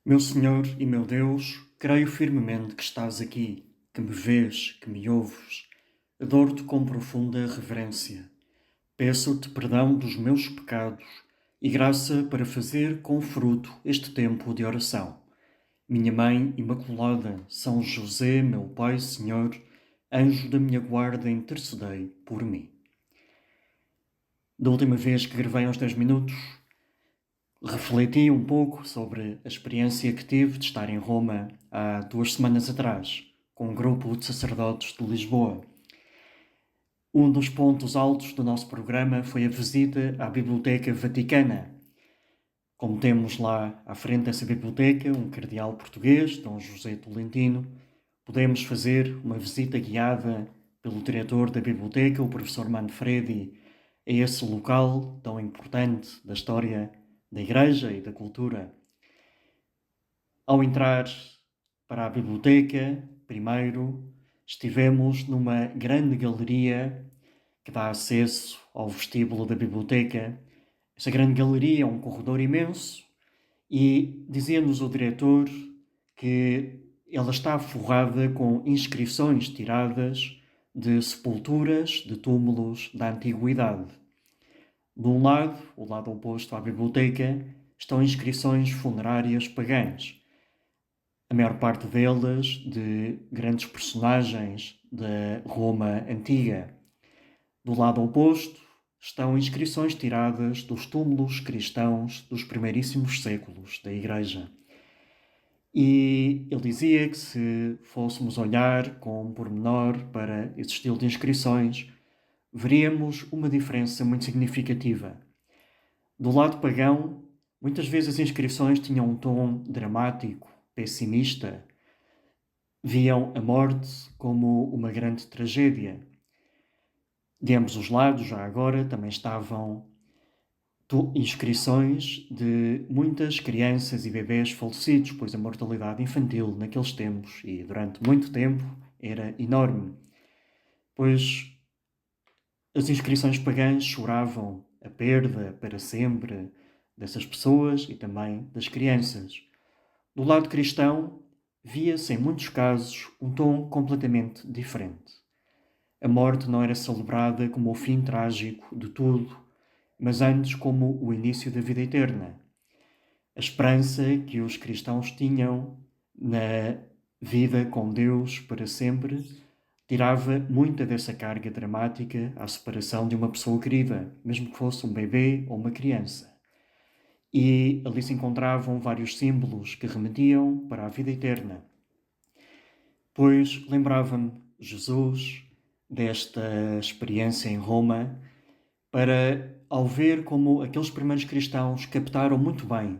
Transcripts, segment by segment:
Meu Senhor e meu Deus, creio firmemente que estás aqui, que me vês, que me ouves. Adoro-te com profunda reverência. Peço-te perdão dos meus pecados e graça para fazer com fruto este tempo de oração. Minha Mãe Imaculada, São José, meu Pai, Senhor, anjo da minha guarda, intercedei por mim. Da última vez que gravei aos 10 minutos, refleti um pouco sobre a experiência que tive de estar em Roma há 2 semanas atrás, com um grupo de sacerdotes de Lisboa. Um dos pontos altos do nosso programa foi a visita à Biblioteca Vaticana. Como temos lá à frente dessa biblioteca um cardeal português, Dom José Tolentino, podemos fazer uma visita guiada pelo diretor da biblioteca, o professor Manfredi, a esse local tão importante da história da Igreja e da cultura. Ao entrar para a biblioteca, primeiro estivemos numa grande galeria que dá acesso ao vestíbulo da biblioteca. Essa grande galeria é um corredor imenso e dizia-nos o diretor que ela está forrada com inscrições tiradas de sepulturas, de túmulos da antiguidade. De um lado, o lado oposto à biblioteca, estão inscrições funerárias pagãs. A maior parte delas de grandes personagens da Roma antiga. Do lado oposto estão inscrições tiradas dos túmulos cristãos dos primeiríssimos séculos da Igreja. E ele dizia que se fôssemos olhar com pormenor para esse estilo de inscrições, veríamos uma diferença muito significativa. Do lado pagão, muitas vezes as inscrições tinham um tom dramático, pessimista. Viam a morte como uma grande tragédia. De ambos os lados, já agora, também estavam inscrições de muitas crianças e bebés falecidos, pois a mortalidade infantil naqueles tempos e durante muito tempo era enorme. Pois as inscrições pagãs choravam a perda para sempre dessas pessoas e também das crianças. Do lado cristão, via-se em muitos casos um tom completamente diferente. A morte não era celebrada como o fim trágico de tudo, mas antes como o início da vida eterna. A esperança que os cristãos tinham na vida com Deus para sempre tirava muita dessa carga dramática à separação de uma pessoa querida, mesmo que fosse um bebê ou uma criança. E ali se encontravam vários símbolos que remetiam para a vida eterna. Pois lembrava-me Jesus desta experiência em Roma para, ao ver como aqueles primeiros cristãos captaram muito bem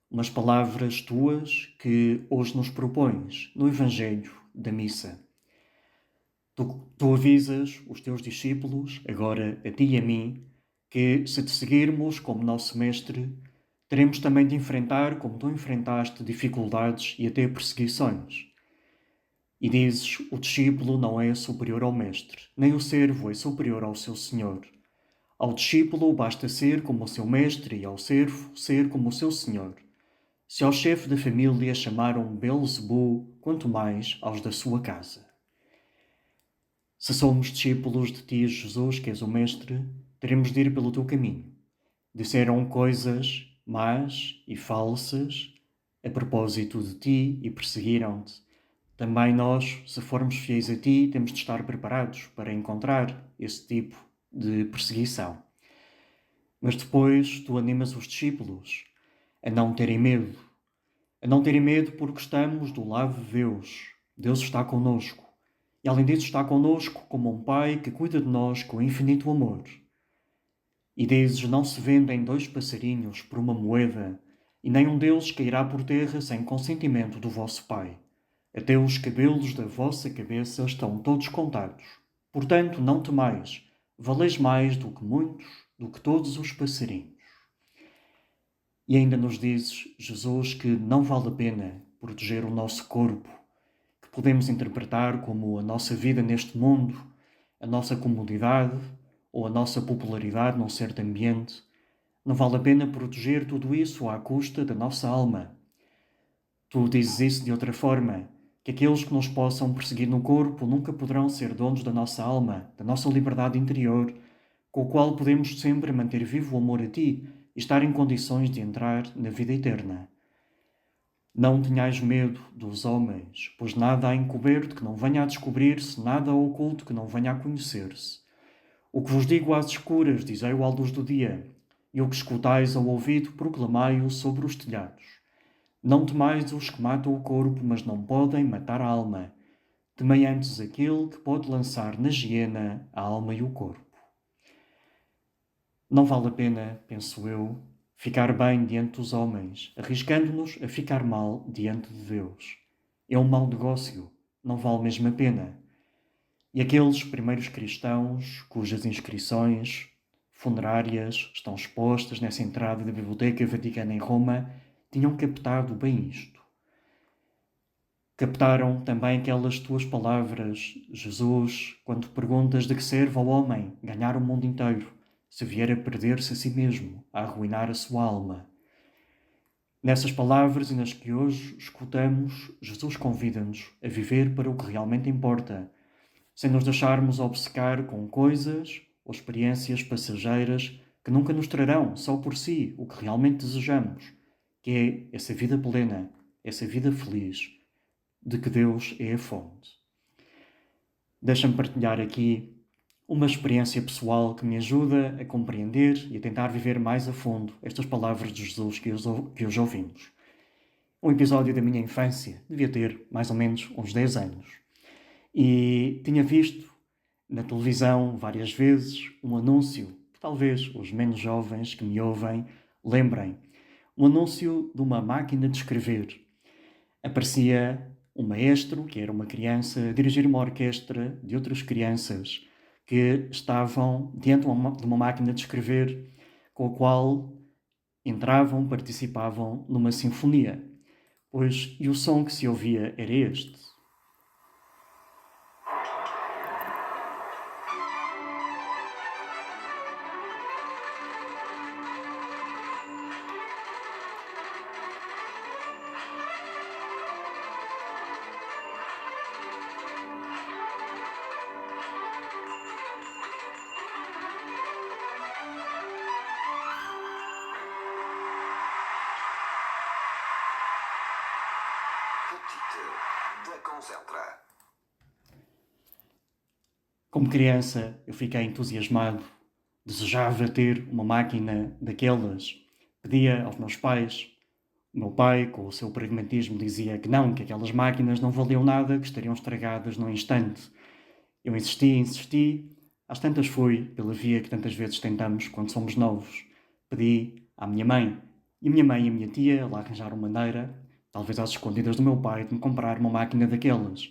umas palavras tuas que hoje nos propões no Evangelho da Missa. Tu avisas os teus discípulos, agora a ti e a mim, que se te seguirmos como nosso mestre, teremos também de enfrentar, como tu enfrentaste, dificuldades e até perseguições. E dizes, o discípulo não é superior ao mestre, nem o servo é superior ao seu senhor. Ao discípulo basta ser como o seu mestre e ao servo ser como o seu senhor. Se ao chefe da família chamaram Belzebu, quanto mais aos da sua casa. Se somos discípulos de ti, Jesus, que és o mestre, teremos de ir pelo teu caminho. Disseram coisas más e falsas a propósito de ti e perseguiram-te. Também nós, se formos fiéis a ti, temos de estar preparados para encontrar esse tipo de perseguição. Mas depois tu animas os discípulos a não terem medo. A não terem medo porque estamos do lado de Deus. Deus está connosco. E além disso está connosco como um Pai que cuida de nós com infinito amor. E dizes, não se vendem 2 passarinhos por uma moeda, e nenhum deles cairá por terra sem consentimento do vosso Pai. Até os cabelos da vossa cabeça estão todos contados. Portanto, não temais, valeis mais do que muitos, do que todos os passarinhos. E ainda nos dizes, Jesus, que não vale a pena proteger o nosso corpo, que podemos interpretar como a nossa vida neste mundo, a nossa comodidade ou a nossa popularidade num certo ambiente. Não vale a pena proteger tudo isso à custa da nossa alma. Tu dizes isso de outra forma, que aqueles que nos possam perseguir no corpo nunca poderão ser donos da nossa alma, da nossa liberdade interior, com o qual podemos sempre manter vivo o amor a ti e estar em condições de entrar na vida eterna. Não tenhais medo dos homens, pois nada há encoberto que não venha a descobrir-se, nada há oculto que não venha a conhecer-se. O que vos digo às escuras, dizei-o à luz do dia, e o que escutais ao ouvido, proclamai-o sobre os telhados. Não temais os que matam o corpo, mas não podem matar a alma. Temei antes aquele que pode lançar na hiena a alma e o corpo. Não vale a pena, penso eu, ficar bem diante dos homens, arriscando-nos a ficar mal diante de Deus. É um mau negócio, não vale mesmo a pena. E aqueles primeiros cristãos, cujas inscrições funerárias estão expostas nessa entrada da Biblioteca Vaticana em Roma, tinham captado bem isto. Captaram também aquelas tuas palavras, Jesus, quando perguntas de que serve ao homem ganhar o mundo inteiro, se vier a perder-se a si mesmo, a arruinar a sua alma. Nessas palavras e nas que hoje escutamos, Jesus convida-nos a viver para o que realmente importa, sem nos deixarmos obcecar com coisas ou experiências passageiras que nunca nos trarão, só por si, o que realmente desejamos, que é essa vida plena, essa vida feliz, de que Deus é a fonte. Deixa-me partilhar aqui uma experiência pessoal que me ajuda a compreender e a tentar viver mais a fundo estas palavras de Jesus que hoje ouvimos. Um episódio da minha infância, devia ter mais ou menos uns 10 anos. E tinha visto na televisão várias vezes um anúncio, que talvez os menos jovens que me ouvem lembrem. Um anúncio de uma máquina de escrever. Aparecia um maestro, que era uma criança, a dirigir uma orquestra de outras crianças que estavam diante de uma máquina de escrever com a qual entravam, participavam numa sinfonia. E o som que se ouvia era este. Como criança, eu fiquei entusiasmado, desejava ter uma máquina daquelas. Pedia aos meus pais. O meu pai, com o seu pragmatismo, dizia que não, que aquelas máquinas não valiam nada, que estariam estragadas num instante. Eu insisti, às tantas fui pela via que tantas vezes tentamos quando somos novos. Pedi à minha mãe, e a minha mãe e a minha tia lá arranjaram maneira, talvez às escondidas do meu pai, de me comprar uma máquina daquelas,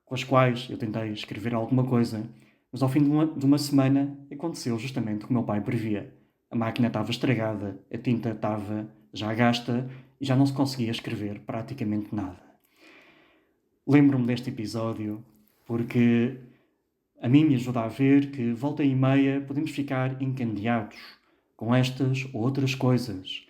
com as quais eu tentei escrever alguma coisa, mas ao fim de uma semana aconteceu justamente o que o meu pai previa. A máquina estava estragada, a tinta estava já gasta e já não se conseguia escrever praticamente nada. Lembro-me deste episódio porque a mim me ajuda a ver que, volta e meia, podemos ficar encandeados com estas ou outras coisas.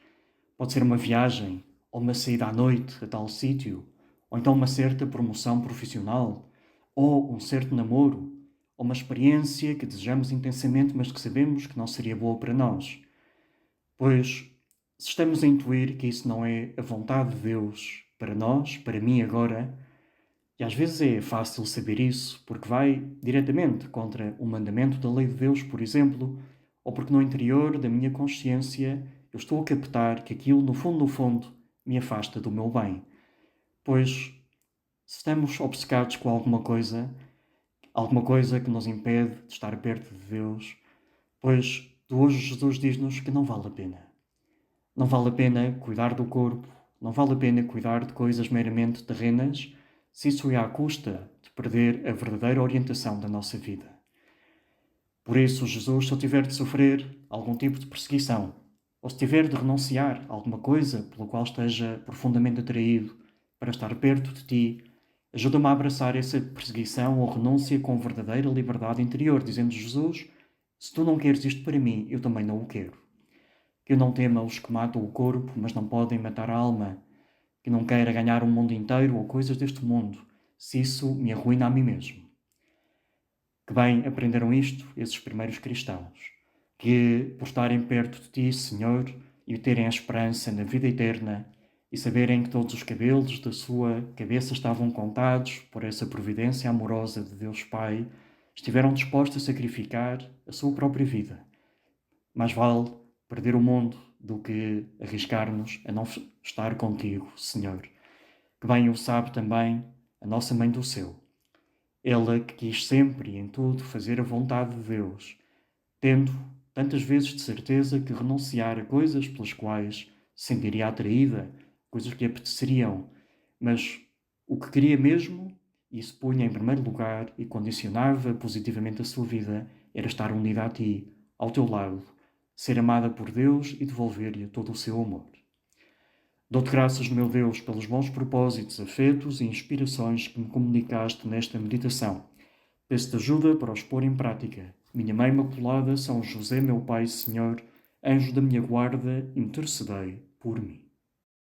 Pode ser uma viagem, ou uma saída à noite a tal sítio, ou então uma certa promoção profissional, ou um certo namoro, ou uma experiência que desejamos intensamente, mas que sabemos que não seria boa para nós. Pois, se estamos a intuir que isso não é a vontade de Deus para nós, para mim agora, e às vezes é fácil saber isso porque vai diretamente contra o mandamento da lei de Deus, por exemplo, ou porque no interior da minha consciência eu estou a captar que aquilo, no fundo, me afasta do meu bem. Pois, se estamos obcecados com alguma coisa que nos impede de estar perto de Deus, pois de hoje Jesus diz-nos que não vale a pena. Não vale a pena cuidar do corpo, não vale a pena cuidar de coisas meramente terrenas, se isso é à custa de perder a verdadeira orientação da nossa vida. Por isso, Jesus, se eu tiver de sofrer algum tipo de perseguição, ou se tiver de renunciar a alguma coisa pela qual esteja profundamente atraído para estar perto de ti, ajuda-me a abraçar essa perseguição ou renúncia com verdadeira liberdade interior, dizendo: Jesus, se tu não queres isto para mim, eu também não o quero. Que eu não tema os que matam o corpo, mas não podem matar a alma. que não queira ganhar o mundo inteiro ou coisas deste mundo, se isso me arruína a mim mesmo. Que bem aprenderam isto esses primeiros cristãos, que por estarem perto de ti, Senhor, e terem a esperança na vida eterna, e saberem que todos os cabelos da sua cabeça estavam contados por essa providência amorosa de Deus Pai, estiveram dispostos a sacrificar a sua própria vida. Mais vale perder o mundo do que arriscar-nos a não estar contigo, Senhor. Que bem o sabe também a nossa Mãe do Céu. Ela que quis sempre e em tudo fazer a vontade de Deus, tendo tantas vezes de certeza que renunciar a coisas pelas quais se sentiria atraída, coisas que lhe apeteceriam, mas o que queria mesmo, e se punha em primeiro lugar e condicionava positivamente a sua vida, era estar unida a ti, ao teu lado, ser amada por Deus e devolver-lhe todo o seu amor. Dou-te graças, meu Deus, pelos bons propósitos, afetos e inspirações que me comunicaste nesta meditação. Peço-te ajuda para os pôr em prática. Minha Mãe Imaculada, São José, meu Pai, Senhor, anjo da minha guarda, intercedei por mim.